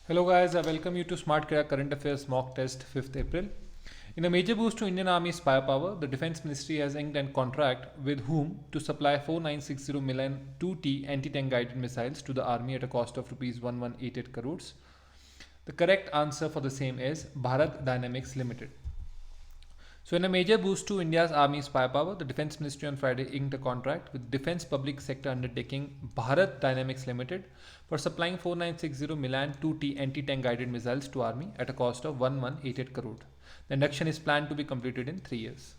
Hello guys, I welcome you to Smart Crack Current Affairs Mock Test 5th April. In a major boost to Indian Army's firepower, the Defence Ministry has inked a contract with whom to supply 4960 million 2T anti-tank guided missiles to the army at a cost of rupees 1188 crores. The correct answer for the same is Bharat Dynamics Limited. So, in a major boost to India's Army's firepower, the Defence Ministry on Friday inked a contract with Defence Public Sector Undertaking Bharat Dynamics Limited for supplying 4960 Milan 2T anti-tank guided missiles to Army at a cost of 1188 crore. The induction is planned to be completed in 3 years.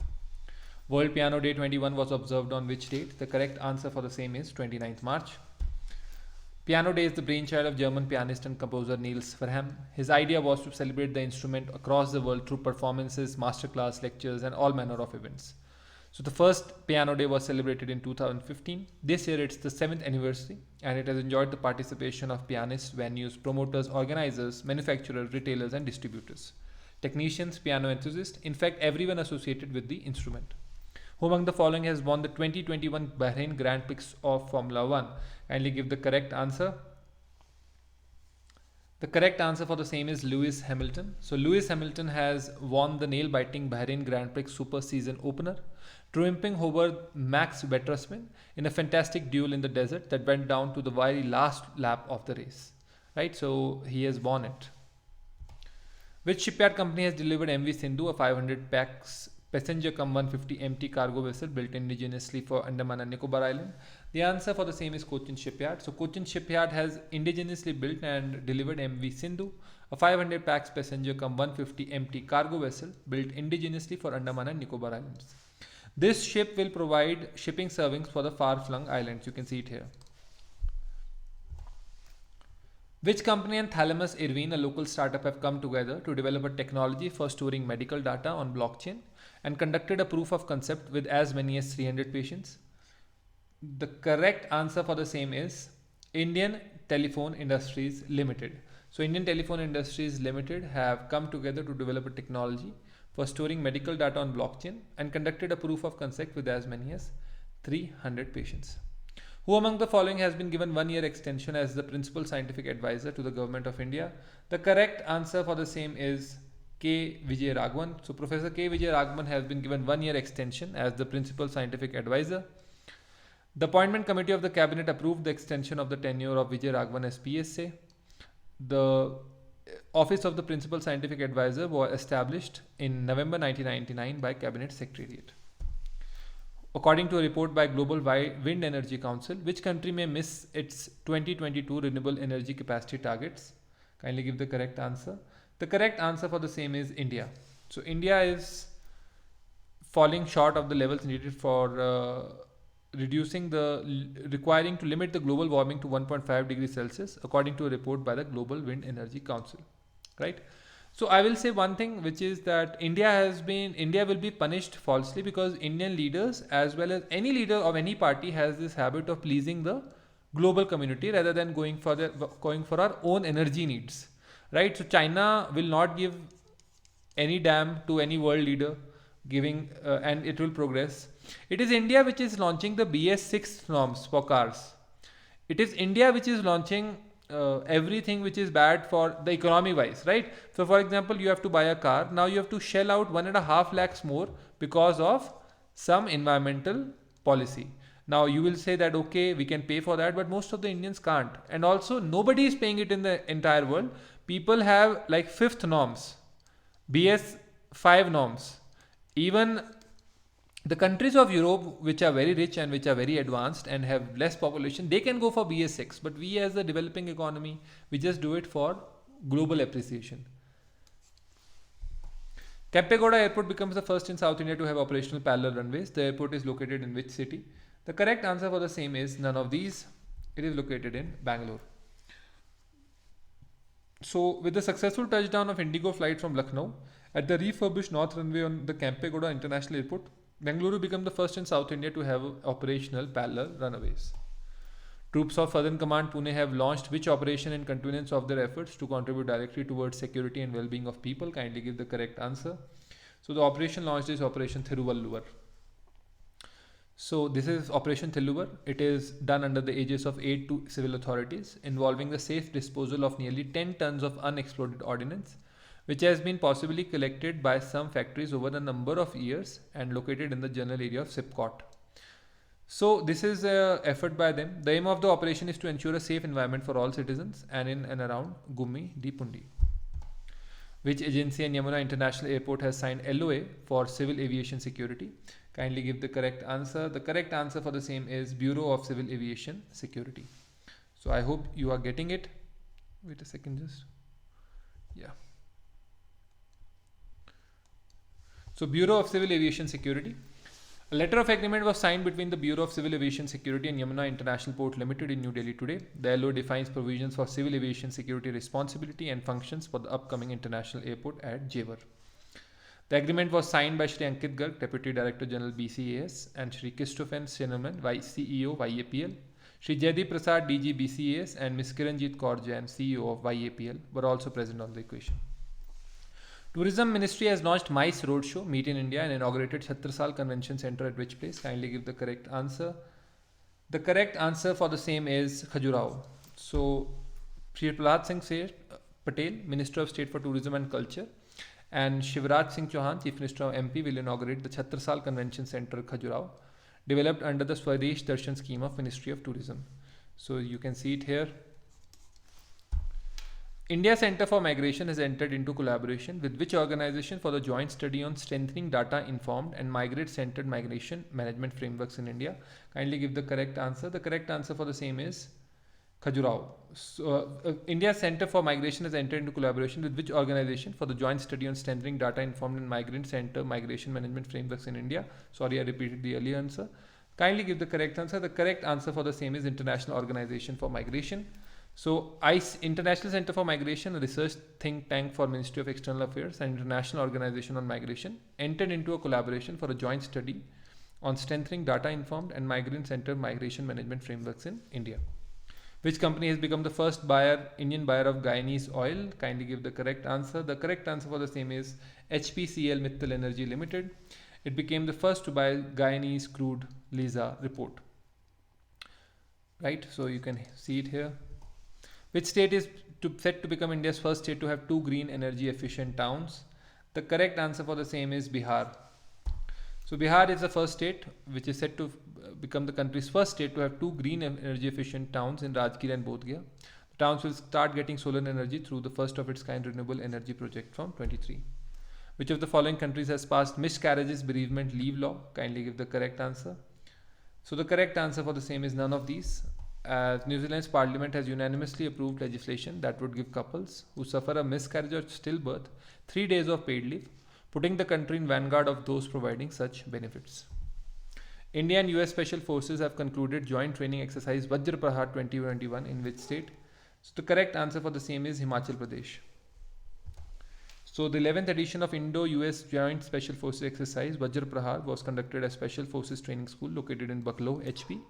World Piano Day 21 was observed on which date? The correct answer for the same is 29th March. Piano Day is the brainchild of German pianist and composer Niels Framh. His idea was to celebrate the instrument across the world through performances, masterclass lectures, and all manner of events. So the first Piano Day was celebrated in 2015. This year it's the 7th anniversary and it has enjoyed the participation of pianists, venues, promoters, organizers, manufacturers, retailers, and distributors, technicians, piano enthusiasts, in fact everyone associated with the instrument. Who among the following has won the 2021 Bahrain Grand Prix of Formula 1? Kindly give the correct answer. The correct answer for the same is Lewis Hamilton. So Lewis Hamilton has won the nail-biting Bahrain Grand Prix Super Season opener, triumphing over Max Verstappen in a fantastic duel in the desert that went down to the very last lap of the race. Right, so he has won it. Which shipyard company has delivered MV Sindhu, a 500 packs passenger cum 150 empty cargo vessel built indigenously for Andaman and Nicobar Island? The answer for the same is Cochin Shipyard. So Cochin Shipyard has indigenously built and delivered MV Sindhu, a 500 packs passenger cum 150 empty cargo vessel built indigenously for Andaman and Nicobar Islands. This ship will provide shipping servings for the far-flung islands. You can see it here. Which company and Thalamus Irvine, a local startup, have come together to develop a technology for storing medical data on blockchain and conducted a proof of concept with as many as 300 patients? The correct answer for the same is Indian Telephone Industries Limited. So Indian Telephone Industries Limited have come together to develop a technology for storing medical data on blockchain and conducted a proof of concept with as many as 300 patients. Who among the following has been given 1 year extension as the principal scientific advisor to the government of India? The correct answer for the same is K. Vijay Raghavan. So Professor K. Vijay Raghavan has been given 1 year extension as the principal scientific advisor. The appointment committee of the cabinet approved the extension of the tenure of Vijay Raghavan as PSA. The office of the principal scientific advisor was established in November 1999 by Cabinet Secretariat. According to a report by Global Wind Energy Council, which country may miss its 2022 renewable energy capacity targets? Kindly give the correct answer. The correct answer for the same is India. So India is falling short of the levels needed for requiring to limit the global warming to 1.5 degrees Celsius, according to a report by the Global Wind Energy Council. Right? So I will say one thing, which is that India will be punished falsely because Indian leaders, as well as any leader of any party, has this habit of pleasing the global community rather than going for our own energy needs. Right? So China will not give any damn to any world leader giving and it will progress. It is India which is launching the BS6 norms for cars. It is India which is launching everything which is bad for the economy wise, right? So for example, you have to buy a car, now you have to shell out 1.5 lakhs more because of some environmental policy. Now you will say that okay, we can pay for that, but most of the Indians can't, and also nobody is paying it in the entire world. People have like fifth norms, BS5 norms. Even the countries of Europe, which are very rich and which are very advanced and have less population, they can go for BS6. But we as a developing economy, we just do it for global appreciation. Kempegowda Airport becomes the first in South India to have operational parallel runways. The airport is located in which city? The correct answer for the same is none of these. It is located in Bangalore. So, with the successful touchdown of Indigo flight from Lucknow at the refurbished north runway on the Kempegowda International Airport, Bengaluru became the first in South India to have operational parallel runways. Troops of Southern Command Pune have launched which operation in continuance of their efforts to contribute directly towards security and well-being of people? Kindly give the correct answer. So the operation launched is Operation Thiruvalluvar. So this is Operation Thiluvar. It is done under the aegis of aid to civil authorities, involving the safe disposal of nearly 10 tons of unexploded ordnance, which has been possibly collected by some factories over a number of years and located in the general area of Sipcot. So this is an effort by them. The aim of the operation is to ensure a safe environment for all citizens and in and around Gummi Di Pundi. Which agency and Yamuna International Airport has signed LOA for civil aviation security? Kindly give the correct answer. The correct answer for the same is Bureau of Civil Aviation Security. So I hope you are getting it. Wait a second, just. Yeah. So Bureau of Civil Aviation Security. A letter of agreement was signed between the Bureau of Civil Aviation Security and Yamuna International Port Limited in New Delhi today. The LOA defines provisions for civil aviation security responsibility and functions for the upcoming international airport at Jewar. The agreement was signed by Shri Ankit Garg, Deputy Director General BCAS, and Shri Christopher Sinnerman, Vice CEO YAPL. Shri Jaideep Prasad, DG BCAS, and Ms. Kiranjit Kaur Jain, CEO of YAPL, were also present on the occasion. Tourism Ministry has launched MICE Roadshow, Meet in India, and inaugurated Chhatrasal Convention Center at which place? Kindly give the correct answer. The correct answer for the same is Khajuraho. So, Shri Prahlad Singh Patel, Minister of State for Tourism and Culture, and Shivraj Singh Chauhan, Chief Minister of MP, will inaugurate the Chhatrasal Convention Center, Khajuraho, developed under the Swadesh Darshan scheme of Ministry of Tourism. So, you can see it here. India Center for Migration has entered into collaboration with which organization for the joint study on strengthening data-informed and migrant-centered migration management frameworks in India? Kindly give the correct answer. The correct answer for the same is Khajuraho. So, India Center for Migration has entered into collaboration with which organization for the joint study on strengthening data-informed and migrant-centered migration management frameworks in India? Sorry, I repeated the earlier answer. Kindly give the correct answer. The correct answer for the same is International Organization for Migration. So, ICE, International Center for Migration, a research think tank for Ministry of External Affairs and International Organization on Migration, entered into a collaboration for a joint study on strengthening data-informed and migrant-centered migration management frameworks in India. Which company has become the first Indian buyer of Guyanese oil? Kindly give the correct answer. The correct answer for the same is HPCL Mittal Energy Limited. It became the first to buy Guyanese crude, Lisa report. Right, so you can see it here. Which state is set to become India's first state to have 2 green energy efficient towns? The correct answer for the same is Bihar. So Bihar is the first state which is set to become the country's first state to have 2 green energy efficient towns in Rajgir and Bodh Gaya. The towns will start getting solar energy through the first of its kind renewable energy project from 23. Which of the following countries has passed miscarriages bereavement leave law? Kindly give the correct answer. So the correct answer for the same is none of these. New Zealand's parliament has unanimously approved legislation that would give couples who suffer a miscarriage or stillbirth 3 days of paid leave, putting the country in vanguard of those providing such benefits. India and US Special Forces have concluded joint training exercise Vajra Prahar 2021 in which state? So the correct answer for the same is Himachal Pradesh. So the 11th edition of Indo-US Joint Special Forces exercise Vajra Prahar was conducted at Special Forces Training School located in Bucklow, HP.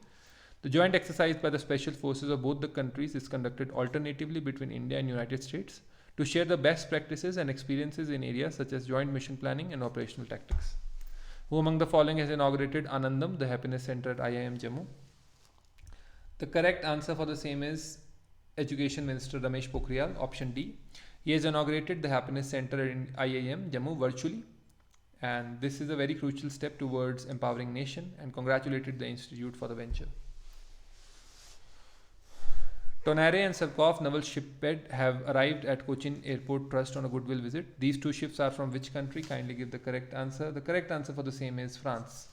The joint exercise by the special forces of both the countries is conducted alternatively between India and United States to share the best practices and experiences in areas such as joint mission planning and operational tactics. Who among the following has inaugurated Anandam, the Happiness Center at IIM Jammu? The correct answer for the same is Education Minister Ramesh Pokhriyal, option D. He has inaugurated the Happiness Center in IIM Jammu virtually, and this is a very crucial step towards empowering nation, and congratulated the institute for the venture. Tonare and Sarkov naval shipbed have arrived at Cochin Airport Trust on a goodwill visit. These two ships are from which country? Kindly give the correct answer. The correct answer for the same is France.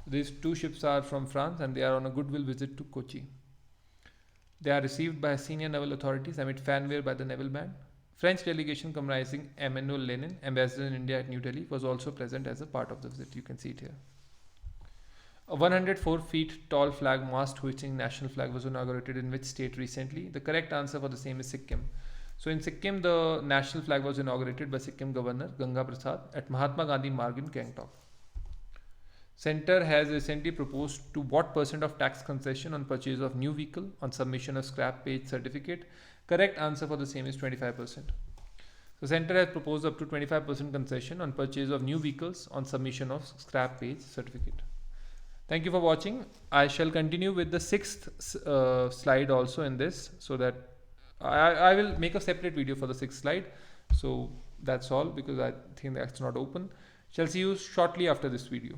These two ships are from France and they are on a goodwill visit to Kochi. They are received by senior naval authorities amid fanfare by the naval band. French delegation comprising Emmanuel Lenin, ambassador in India at New Delhi, was also present as a part of the visit. You can see it here. A 104 feet tall flag mast hoisting national flag was inaugurated in which state recently? The correct answer for the same is Sikkim. So in Sikkim, the national flag was inaugurated by Sikkim Governor Ganga Prasad at Mahatma Gandhi Marg in Gangtok. Center has recently proposed to what percent of tax concession on purchase of new vehicle on submission of scrap page certificate? Correct answer for the same is 25%. The center has proposed up to 25% concession on purchase of new vehicles on submission of scrap page certificate. Thank you for watching. I shall continue with the sixth slide also in this, so that I will make a separate video for the sixth slide. So that's all, because I think that's not open. Shall see you shortly after this video.